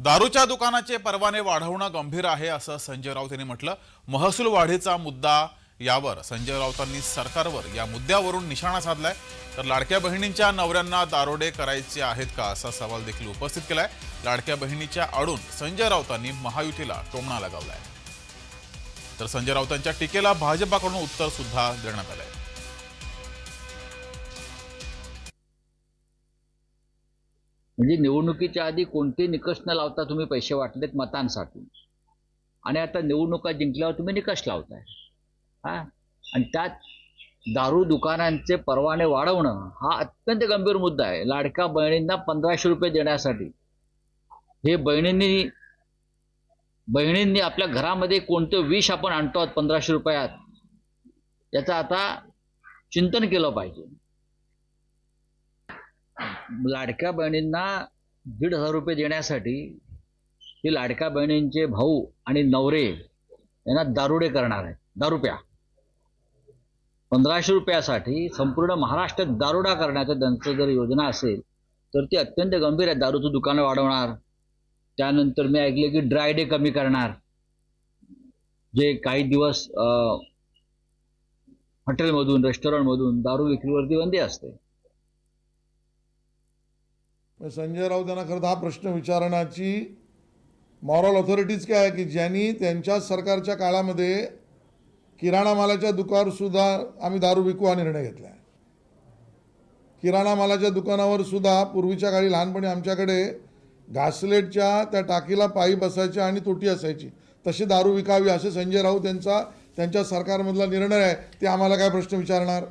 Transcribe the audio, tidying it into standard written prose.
दारूच्या दुकानाचे परवाने वाढवणं गंभीर आहे असं संजय राऊत यांनी म्हटलं। महसूल वाढीचा मुद्दा यावर संजय राऊतांनी सरकारवर या मुद्द्यावरून निशाणा साधलाय। तर लाडक्या बहिणींच्या नवऱ्यांना दारोडे करायचे आहेत का असा सवाल देखील उपस्थित केलाय। लाडक्या बहिणीच्या आडून संजय राऊतांनी महायुतीला टोमणा लगावलाय। तर संजय राऊतांच्या टीकेला भाजपाकडून उत्तर सुद्धा देण्यात आलंय। म्हणजे निवडणुकीच्या आधी कोणते निकष न लावता तुम्ही पैसे वाटलेत मतांसाठी, आणि आता निवडणुका जिंकल्यावर तुम्ही निकष लावताय। आणि त्यात दारू दुकानांचे परवाने वाढवणं हा अत्यंत गंभीर मुद्दा आहे। लाडक्या बहिणींना 1500 रुपये देण्यासाठी हे बहिणींनी आपल्या घरामध्ये कोणतं विष आपण आणतो 1500 रुपयात, याचं आता चिंतन केलं पाहिजे। लाडक्या बहिणींना 1500 रुपये देण्यासाठी हे लाडक्या बहिणींचे भाऊ आणि नवरे यांना दारुडे करणार आहेत। दारू प्या 1500 रुपयासाठी संपूर्ण महाराष्ट्रात दारुडा करण्याचं त्यांचं जर योजना असेल तर ती अत्यंत गंभीर आहे। दारूचं दुकानं वाढवणार, त्यानंतर मी ऐकले की ड्राय डे कमी करणार, जे काही दिवस हॉटेलमधून रेस्टॉरंटमधून दारू विक्रीवरती बंदी असते। संजय राऊत यांना खरं हा प्रश्न विचारण्याची मॉरल ऑथॉरिटीज काय आहे की ज्यांनी त्यांच्या सरकारच्या काळामध्ये किराणा मालाच्या दुकानावर सुद्धा आम्ही दारू विकू हा निर्णय घेतला आहे। किराणा मालाच्या दुकानावर सुद्धा पूर्वीच्या काळी लहानपणी आमच्याकडे घासलेटच्या त्या टाकीला पायी बसायच्या आणि तोटी असायची, तशी दारू विकावी असे संजय राऊत यांचा त्यांच्या सरकारमधला निर्णय आहे। ते आम्हाला काय प्रश्न विचारणार?